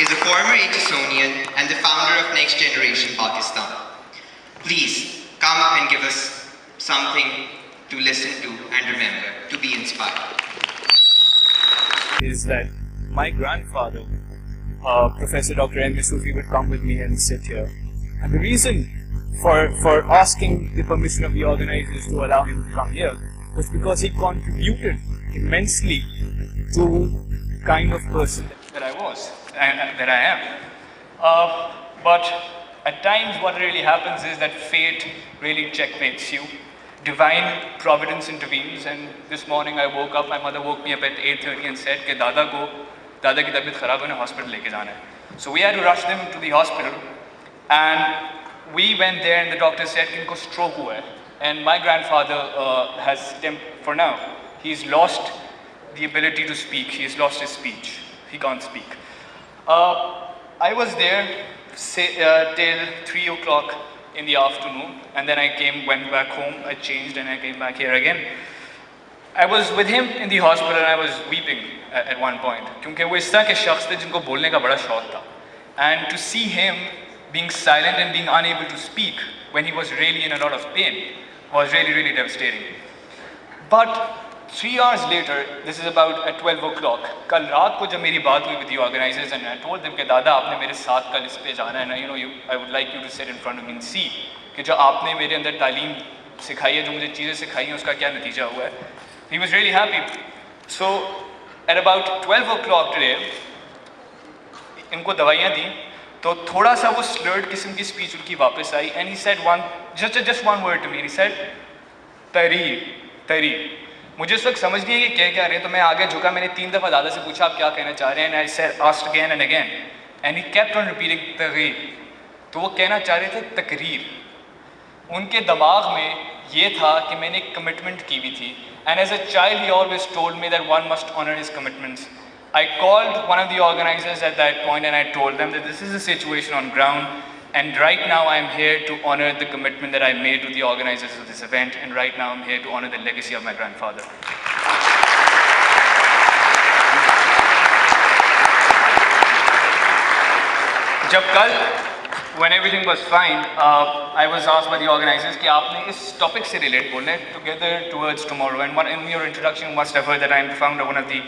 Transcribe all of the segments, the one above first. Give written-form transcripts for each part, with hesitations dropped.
is a former Etihsonian and the founder of Next Generation Pakistan. Please come and give us something to listen to and remember, to be inspired. Is that my grandfather, Professor Dr. M. Yusufi, would come with me and sit here. And the reason for asking the permission of the organizers to allow him to come here was because he contributed immensely to the kind of person that I was, and that I am. But at times what really happens is that fate really checkmates you. Divine providence intervenes, and this morning I woke up, my mother woke me up at 8:30 and said कि दादा की तबीयत खराब है ना, hospital लेके जाना है. So we had to rush them to the hospital, and we went there and the doctor said कि इनको stroke हुआ है. And my grandfather has, for now, he's lost the ability to speak, he's lost his speech, he can't speak. I was there till 3 o'clock in the afternoon, and then I went back home, I changed and I came back here again. I was with him in the hospital and I was weeping at one point, क्योंकि वो इस तरह के शख्स थे जिनको बोलने का बड़ा शौक था. And to see him being silent and being unable to speak when he was really in a lot of pain was really, really devastating. But 3 hours later, this is about at 12 o'clock, कल रात को जब मेरी बात हुई with the organizers and I told them कि दादा आपने मेरे साथ कल इस पे जाना है ना, I would like you to sit in front of me and see कि जो आपने मेरे अंदर तालीम सिखाई है, जो मुझे चीज़ें सिखाई हैं, उसका क्या नतीजा हुआ है. He was really happy. So at about 12 o'clock today, इनको दवाइयाँ दी, तो थोड़ा सा वो slurred किस्म की speech उनकी वापस आई, and he said just one word to me. He said तहरीर. मुझे उस वक्त समझ नहीं है कि क्या रहे हैं, तो मैं आगे झुका, मैंने 3 दफ़ा दादा से पूछा आप क्या कहना चाह रहे हैं, and I asked again and again, and he kept on repeating तहरीर. तो वो कहना चाह रहे थे तकरीर. उनके दिमाग में ये था कि मैंने एक कमिटमेंट की हुई थी, and as a child he always told me that one must honor his commitments. I called one of the organizers at that point and I told them that this is the situation on ground, and right now I am here to honor the commitment that I made to the organizers of this event, and right now I am here to honor the legacy of my grandfather. जब कल, when everything was fine, I was asked by the organizers कि आपने इस topic से relate बोलना है, together towards tomorrow, and in your introduction you must have heard that I am the founder of one of the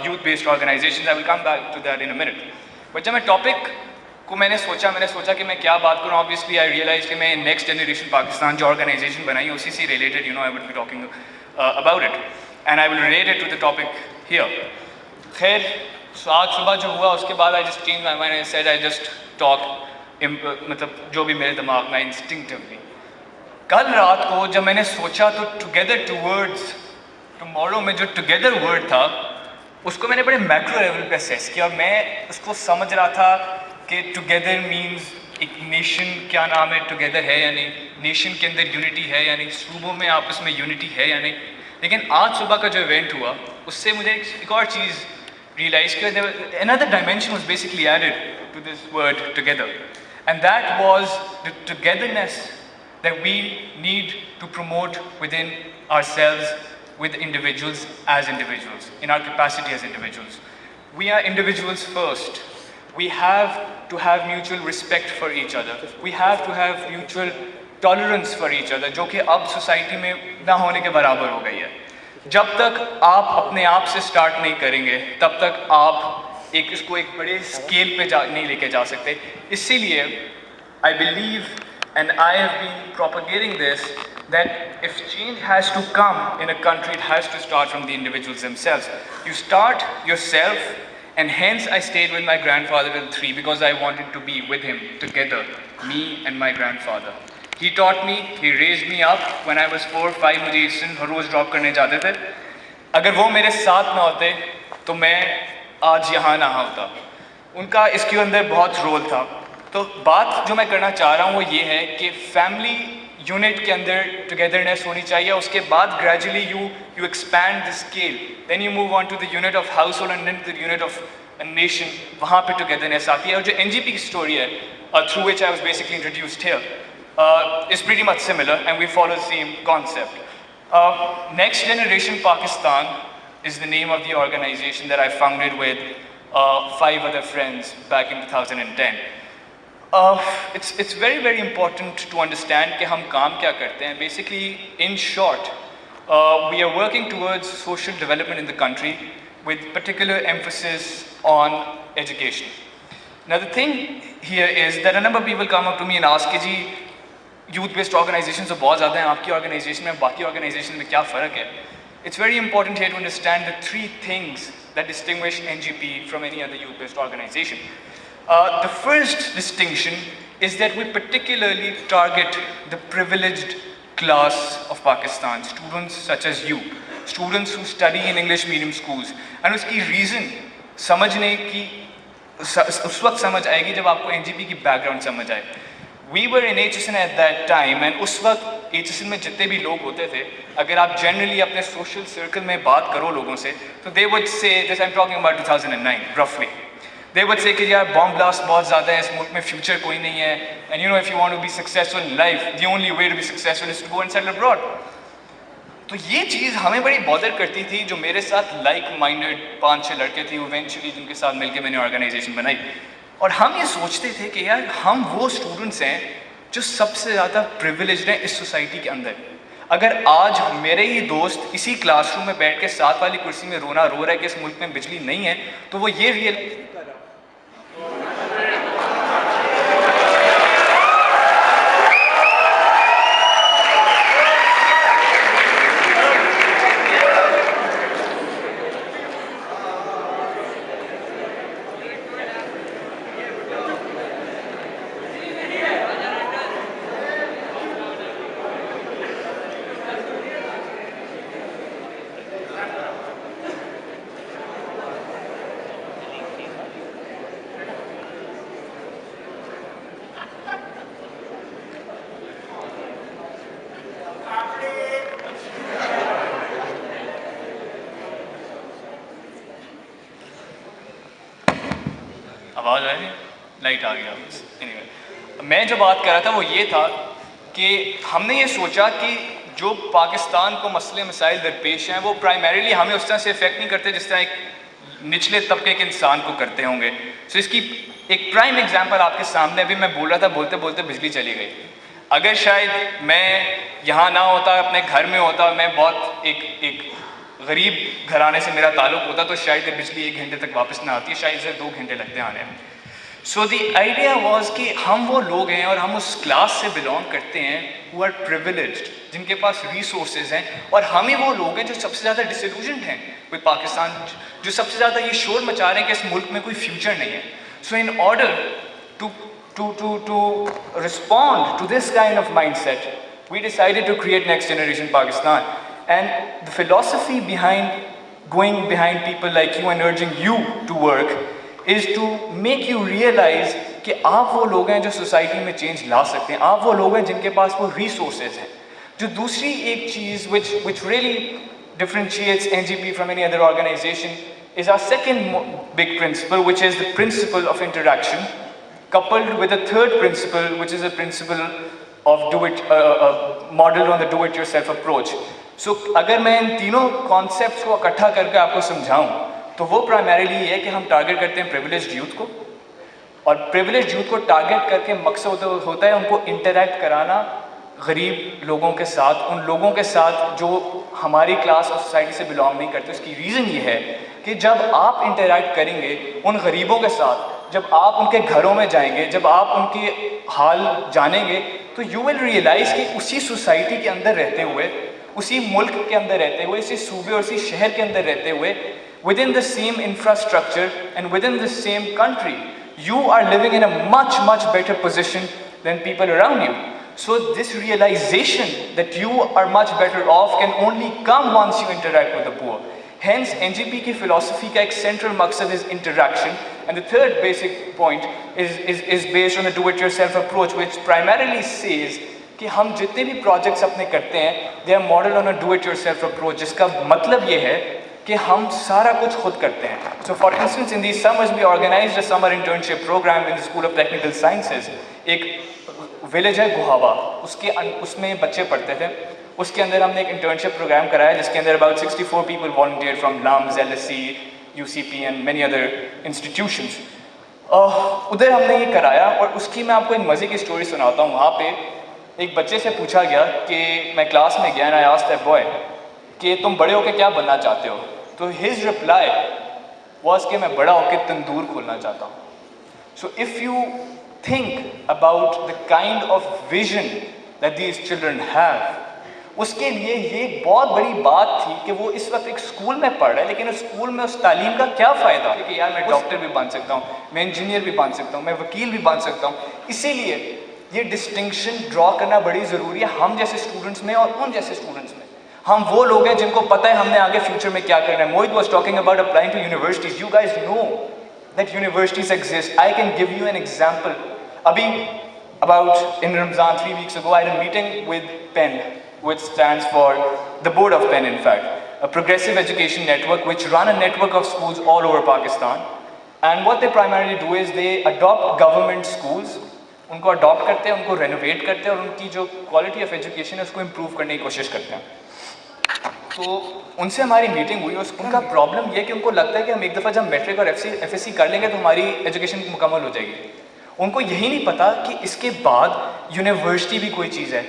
youth-based organizations. I will come back to that in a minute. But जब मैं topic को मैंने सोचा कि मैं क्या बात करूँ, obviously I realized कि मैं Next Generation Pakistan जो organization बनाई उसी से related, I would be talking about it, and I will relate it to the topic here. खैर, so आज सुबह जो हुआ उसके बाद I just changed my mind and I said I just talk, मतलब जो भी मेरे दिमाग में instinctively. कल रात को जब मैंने सोचा तो together towards tomorrow में जो together word था उसको मैंने बड़े मैक्रो लेवल पे असेस किया, और मैं उसको समझ रहा था कि टुगेदर मीन्स एक नेशन क्या नाम है, टुगेदर है या नहीं, नेशन के अंदर यूनिटी है या नहीं, सूबों में आपस में यूनिटी है या नहीं. लेकिन आज सुबह का जो इवेंट हुआ उससे मुझे एक और चीज़ रियलाइज़ किया. another dimension was basically added to this word together, and that was the togetherness that we need to promote within ourselves, with individuals as individuals, in our capacity as individuals. We are individuals first. We have to have mutual respect for each other. We have to have mutual tolerance for each other, जो कि अब society में ना होने के बराबर हो गई है. जब तक आप अपने आप से स्टार्ट नहीं करेंगे तब तक आप इसको एक बड़े स्केल पे नहीं लेके जा सकते. इसीलिए I believe, and I have been propagating this, that if change has to come in a country, it has to start from the individuals themselves. You start yourself, and hence I stayed with my grandfather till 3 because I wanted to be with him together, me and my grandfather. He taught me, he raised me up when I was 4, 5 मुझे eastern हर रोज़ drop करने जाते थे. अगर वो मेरे साथ ना होते तो मैं आज यहाँ ना होता. उनका इसके अंदर बहुत रोल था. तो बात जो मैं करना चाह रहा हूँ वो ये है कि फैमिली यूनिट के अंदर टुगेदरनेस होनी चाहिए. उसके बाद gradually you expand the scale, then you move on to the unit of household and then the unit of a nation. वहाँ पे togetherness आती है. और जो NGP की story है, through which I was basically introduced here, is pretty much similar, and we follow the same concept. Next Generation Pakistan is the name of the organization that I founded with 5 other friends back in 2010. It's very very important to understand कि हम काम क्या करते हैं. Basically, in short, we are working towards social development in the country with particular emphasis on education. Now the thing here is that a number of people come up to me and ask कि जी youth based organizations तो बहुत ज़्यादा हैं, आपकी organization में बाकी organization में क्या फ़र्क है? It's very important here to understand the 3 things that distinguish NGP from any other youth based organization. The first distinction is that we particularly target the privileged class of Pakistan, students such as you, students who study in English medium schools. And उसकी reason समझने की उस वक्त समझ आएगी जब आपको NGP की background समझ आए. We were in HSN at that time and उस वक्त HSN में जितने भी लोग होते थे, अगर आप generally अपने social circle में बात करो लोगों से, तो they would say, this I'm talking about 2009 roughly, they would say कि यार bomb blast बहुत ज़्यादा है, इस मुल्क में future कोई नहीं है, and you know if you want to be successful in life, the only way to be successful is to go and settle abroad. तो ये चीज़ हमें बड़ी बॉदर करती थी. जो मेरे साथ like minded 5-6 लड़के थे eventually जिनके साथ मिलके मैंने organization बनाई, और हम ये सोचते थे कि यार हम वो स्टूडेंट्स हैं जो सबसे ज़्यादा प्रिविलेज्ड हैं इस सोसाइटी के अंदर. अगर आज मेरे ही दोस्त इसी क्लासरूम में बैठ के साथ वाली कुर्सी में रोना रो रहा है कि इस मुल्क में बिजली नहीं है, तो वो ये रियलाइज नहीं कर रहा. आवाज़ आ रही है? लाइट आ गया. एनीवे, मैं जो बात कर रहा था वो ये था कि हमने ये सोचा कि जो पाकिस्तान को मसले मसाइल दरपेश हैं वो प्राइमरीली हमें उस तरह से इफेक्ट नहीं करते जिस तरह एक निचले तबके के इंसान को करते होंगे. सो इसकी एक प्राइम एग्जांपल आपके सामने अभी मैं बोल रहा था, बोलते बोलते बिजली चली गई. अगर शायद मैं यहाँ ना होता, अपने घर में होता, मैं बहुत एक गरीब घराने से मेरा ताल्लुक होता, तो शायद बिजली 1 घंटे तक वापस ना आती, शायद इसे 2 घंटे लगते आने में. सो द आइडिया वाज कि हम वो लोग हैं और हम उस क्लास से बिलोंग करते हैं हु आर प्रिविलेज्ड, जिनके पास रिसोर्सेज हैं, और हम ही वो लोग हैं जो सबसे ज़्यादा डिसइल्यूजन्ड हैं विद पाकिस्तान, जो सबसे ज़्यादा ये शोर मचा रहे हैं कि इस मुल्क में कोई फ्यूचर नहीं है. So in order to respond to this kind of mindset, we decided to create Next Generation Pakistan. And the philosophy behind going behind people like you and urging you to work is to make you realize कि आप वो लोग हैं जो society में change ला सकते हैं, आप वो लोग हैं जिनके पास वो रिसोर्सेज हैं. जो दूसरी एक चीज़ which really differentiates NGP from any other organization is our second big principle, which is the principle of interaction, coupled with a third principle, which is a principle of modeled on the do-it-yourself approach. So, अगर मैं इन तीनों concepts को इकट्ठा करके आपको समझाऊं, तो वो प्राइमरीली ये है कि हम टारगेट करते हैं प्रिविलेज्ड यूथ को, और प्रिविलेज्ड यूथ को टारगेट करके मकसद होता है उनको इंटरेक्ट कराना गरीब लोगों के साथ, उन लोगों के साथ जो हमारी क्लास और सोसाइटी से बिलोंग नहीं करते. उसकी रीज़न ये है कि जब आप इंटरेक्ट करेंगे उन गरीबों के साथ, जब आप उनके घरों में जाएंगे, जब आप उनके हाल जानेंगे, तो यू विल रियलाइज़ कि उसी सोसाइटी के अंदर रहते हुए, उसी मुल्क के अंदर रहते हुए, इसी सूबे और इसी शहर के अंदर रहते हुए, within the same infrastructure and within the same country, you are living in a much better position than people around you. So this realization that you are much better off can only come once you interact with the poor. Hence, NGP की philosophy का एक central मकसद is interaction, and the third basic point is based on the do-it-yourself approach, which primarily says कि हम जितने भी projects अपने करते हैं, they are modeled on a do-it-yourself approach, जिसका मतलब ये है कि हम सारा कुछ खुद करते हैं. So for instance, in these summers we organized a summer internship program in the School of Technical Sciences. एक विलेज है गुहावा, उसमें बच्चे पढ़ते थे. उसके अंदर हमने एक इंटर्नशिप प्रोग्राम कराया जिसके अंदर about 64 people volunteered from LUMS, LSE, UCP and many other institutions. उधर हमने ये कराया और उसकी मैं आपको एक मज़े की स्टोरी सुनाता हूँ। वहाँ पे एक बच्चे से पूछा गया कि मैं क्लास में गया, आई आस्क्ड दैट बॉय कि तुम बड़े होकर क्या बनना चाहते हो? तो हिज रिप्लाई वाज कि मैं बड़ा होकर तंदूर खोलना चाहता हूँ। So if you think about the kind of vision that these children have, उसके लिए ये एक बहुत बड़ी बात थी कि वो इस वक्त एक स्कूल में पढ़ रहा है, लेकिन उस स्कूल में उस तालीम का क्या फ़ायदा कि यार मैं डॉक्टर भी बन सकता हूँ, मैं इंजीनियर भी बन सकता हूँ, मैं वकील भी बन सकता हूँ। इसीलिए ये डिस्टिंक्शन ड्रॉ करना बड़ी ज़रूरी है हम जैसे स्टूडेंट्स में और उन जैसे स्टूडेंट्स में। हम वो लोग हैं जिनको पता है हमने आगे फ्यूचर में क्या करना है। Mohit was talking about applying to universities. You guys know that universities exist. I can give you an example. Abhi, about in Ramzan 3 weeks ago, I had a meeting with PEN, which stands for the board of PEN, in fact, a progressive education network which run a network of schools all over Pakistan. And what they primarily do is they adopt government schools, उनको adopt करते हैं, उनको renovate करते हैं और उनकी जो quality of education है उसको improve करने की कोशिश करते हैं। तो उनसे हमारी मीटिंग हुई। उनका प्रॉब्लम ये कि उनको लगता है कि हम एक दफ़ा जब मैट्रिक और एफएससी कर लेंगे तो हमारी एजुकेशन मुकम्मल हो जाएगी। उनको यही नहीं पता कि इसके बाद यूनिवर्सिटी भी कोई चीज़ है।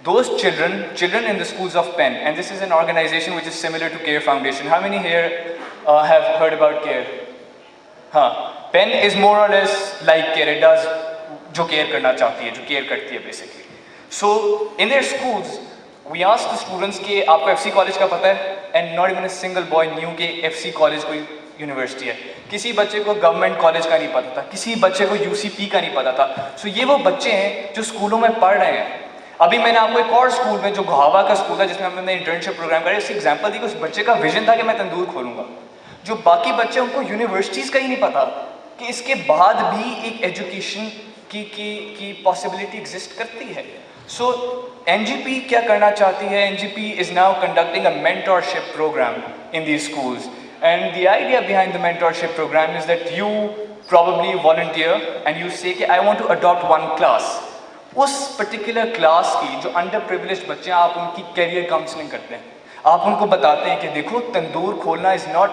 Those children in the schools of PEN, and this is an organization which is similar to CARE Foundation. How many here have heard about CARE? हाँ, PEN is more or less like CARE. It does जो care करना चाहती है, जो care करती है basically. So in their schools we asked the students कि आपको FC कॉलेज का पता है? And not even a single boy knew कि FC कॉलेज कोई यूनिवर्सिटी है। किसी बच्चे को गवर्नमेंट कॉलेज का नहीं पता था, किसी बच्चे को UCP का नहीं पता था। So ये वो बच्चे हैं जो स्कूलों में पढ़ रहे हैं। अभी मैंने आपको एक और स्कूल में जो गुहावा का स्कूल था जिसमें हमने इंटर्नशिप प्रोग्राम करा, इसकी एग्जांपल दी कि उस बच्चे का विजन था कि मैं तंदूर खोलूंगा। जो बाकी बच्चे उनको यूनिवर्सिटीज़ का ही नहीं पता कि इसके बाद भी एक एजुकेशन की पॉसिबिलिटी एग्जिस्ट करती है। सो NGP क्या करना चाहती है? NGP is now conducting a mentorship program in these schools, and the idea behind the mentorship program is that you probably volunteer and you say कि I want to adopt one class. उस particular class की जो under privileged बच्चे हैं, आप उनकी career counselling करते हैं। आप उनको बताते हैं कि देखो तंदूर खोलना इज़ नॉट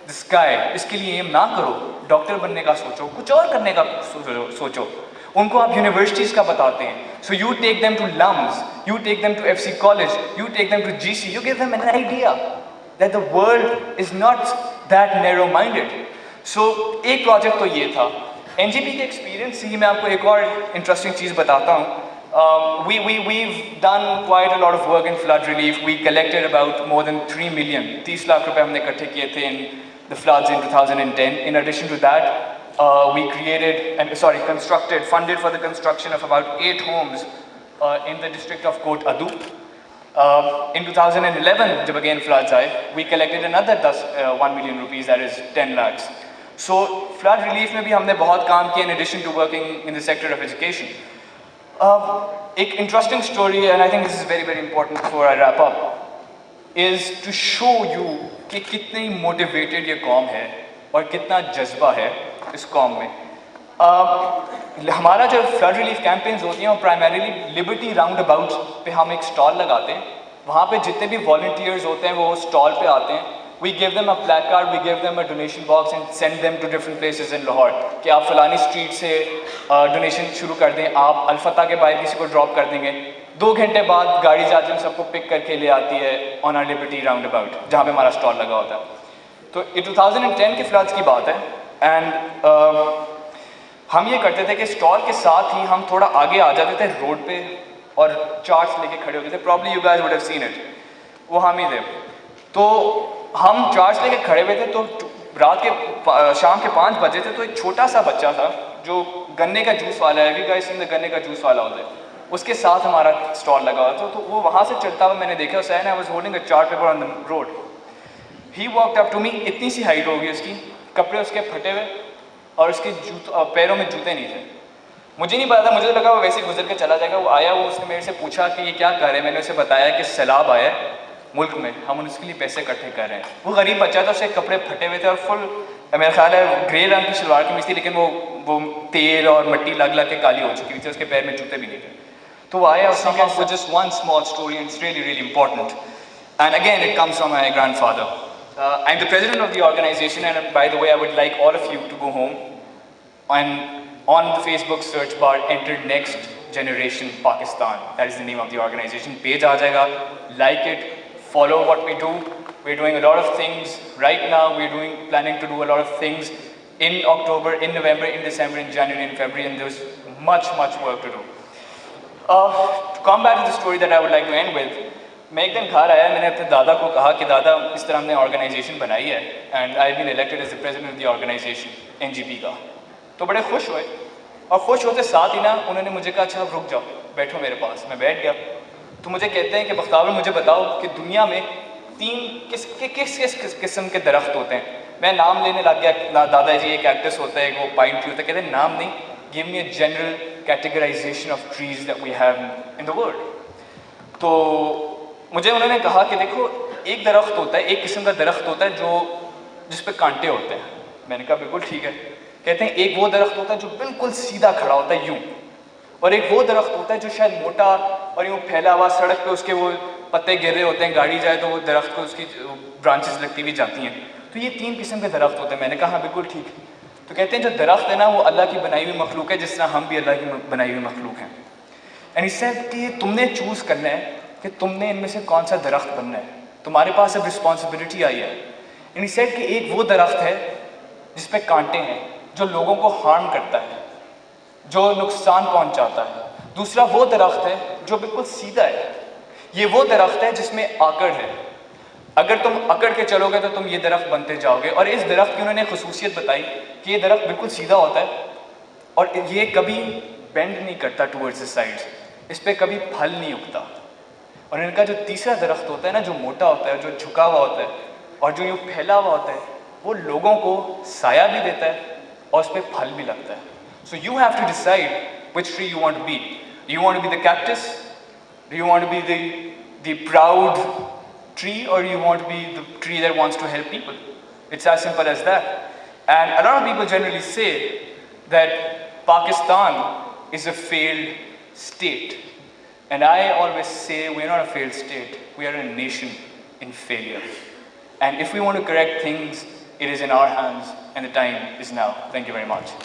द स्काई, इसके लिए एम ना करो, डॉक्टर बनने का सोचो, कुछ और करने का सोचो। उनको आप यूनिवर्सिटीज़ का बताते हैं। So you take them to LUMS, you take them to FC college, you take them to GC, you give them an idea that the world is not that narrow-minded. So एक project तो ये था। NGP के experience से ही मैं आपको एक और इंटरेस्टिंग चीज़ बताता हूँ। We've done quite a lot of work in flood relief. We collected about more than 3 million, 30 lakh रुपए हमने इकट्ठे किए थे in the floods in 2010. In addition to that, we funded for the construction of about 8 homes in the district of Kot Adu. In 2011, जब again floods आए, we collected another 1 million rupees, that is 10 lakhs. So flood relief में भी हमने बहुत काम किया in addition to working in the sector of education. एक interesting story, and I think this is very very important before I wrap up, is to show you कि कितनी motivated ये कौम है और कितना जज्बा है इस कौम में। हमारा जो फ्लड रिलीफ कैंपेन्स होती हैं वो प्राइमरीली लिबर्टी राउंड अबाउट पे हम एक स्टॉल लगाते हैं। वहाँ पे जितने भी वॉलंटियर्स होते हैं वो स्टॉल पे आते हैं। We give them a placard, we give them a donation box and send them to different places in Lahore कि आप फलानी स्ट्रीट से डोनेशन शुरू कर दें, आप अल्फता के बाहर किसी को ड्रॉप कर देंगे, 2 घंटे बाद गाड़ी जाती है सबको पिक करके ले आती है on our Liberty roundabout जहाँ पे हमारा स्टॉल लगा होता है। तो ये 2010 के फ्लड्स की बात है एंड हम ये करते थे कि स्टॉल के साथ ही हम थोड़ा आगे आ जाते थे रोड पे और चार्ट्स लेके खड़े होते थे। Probably you guys would have seen it, वो हम ही थे। तो हम चार्ट्स लेके खड़े हुए थे, तो रात के शाम के 5 बजे थे, तो एक छोटा सा बच्चा था जो गन्ने का जूस वाला है, गाइस इन द गन्ने का जूस वाला होता है, उसके साथ हमारा स्टॉल लगा हुआ था। तो वो वहाँ से चलता हुआ मैंने देखा, सैन I was holding a chart paper on the road. He walked up to me, इतनी सी हाइट होगी उसकी, कपड़े उसके फटे हुए और उसके पैरों में जूते नहीं थे। मुझे नहीं पता था, मुझे लगा वो वैसे गुजर के चला जाएगा। वो आया, वो उसने मेरे से पूछा कि ये क्या कर रहे हैं। मैंने उसे बताया कि सैलाब आया है मुल्क में, हम उसके लिए पैसे इकट्ठे कर रहे हैं। वो गरीब बच्चा था, उसके कपड़े फटे हुए थे और फुल मेरा ख्याल है ग्रे रंग की शलवार कमीज थी, लेकिन वो तेल और मिट्टी लग लग के काली हो चुकी थी, उसके पैर में जूते भी नहीं थे। तो वो आया, उसने कहा just one small story and it's really really important, and again it comes from my grandfather. I'm the president of the organization, and by the way, I would like all of you to go home and on the Facebook search bar enter Next Generation Pakistan. That is the name of the organization. Page aa jayega, like it, follow what we do. We're doing a lot of things right now. We're planning to do a lot of things in October, in November, in December, in January, in February, and there's much work to do. To come back to the story that I would like to end with, मैं एक दिन घर आया, मैंने अपने दादा को कहा कि दादा इस तरह हमने ऑर्गेनाइजेशन बनाई है and I been elected as the president of the organisation NGP का। तो बड़े खुश हुए और खुश होते साथ ही ना उन्होंने मुझे कहा अच्छा आप रुक जाओ, बैठो मेरे पास। मैं बैठ गया तो मुझे कहते हैं कि बख्तावर मुझे बताओ कि दुनिया में किस किस्म के दरख्त होते हैं। मैं नाम लेने लग गया, दादाजी एक कैक्टस होता है, वो पाइन ट्री होता है। कहते हैं नाम नहीं, give me a general categorisation of trees that we have in the world. तो मुझे उन्होंने कहा कि देखो एक दरख्त होता है, एक किस्म का दरख्त होता है जो जिस पे कांटे होते हैं। मैंने कहा बिल्कुल ठीक है। कहते हैं एक वो दरख्त होता है जो बिल्कुल सीधा खड़ा होता है यूं, और एक वो दरख्त होता है जो शायद मोटा और यूं फैला हुआ, सड़क पे उसके वो पत्ते गिर रहे होते हैं, गाड़ी जाए तो वो दरख्त को उसकी ब्रांचेस लगती हुई जाती हैं। तो ये 3 किस्म के दरख्त होते हैं। मैंने कहा हाँ बिल्कुल ठीक। तो कहते हैं जो दरख्त है ना वो अल्लाह की बनाई हुई मखलूक है, जिस तरह हम भी अल्लाह की बनाई हुई मखलूक हैं। एंड इस कि तुमने चूज़ करना है कि तुमने इनमें से कौन सा दरख्त बनना है। तुम्हारे पास अब रिस्पॉन्सिबिलिटी आई है। एंड सेड कि एक वो दरख्त है जिस पे कांटे हैं, जो लोगों को हार्म करता है, जो नुकसान पहुंचाता है। दूसरा वो दरख्त है जो बिल्कुल सीधा है। ये वो दरख्त है जिसमें आकड़ है। अगर तुम अकड़ के चलोगे तो तुम ये दरख्त बनते जाओगे। और इस दरख्त की उन्होंने खसूसियत बताई कि ये दरख्त बिल्कुल सीधा होता है और ये कभी बेंड नहीं करता टूवर्ड्स द साइड्स, इस पर कभी फल नहीं उगता। और इनका जो तीसरा दरख्त होता है ना, जो मोटा होता है, जो झुका हुआ होता है और जो यूँ फैला हुआ होता है, वो लोगों को साया भी देता है और उस पर फल भी लगता है। So you have to decide which tree you want to be. Do you want to be the cactus? Do you want to be the proud tree, or do you want to be the tree that wants to help people? It's as simple as that. And a lot of people generally say that Pakistan is a failed state. And I always say we're not a failed state, we are a nation in failure. And if we want to correct things, it is in our hands, and the time is now. Thank you very much.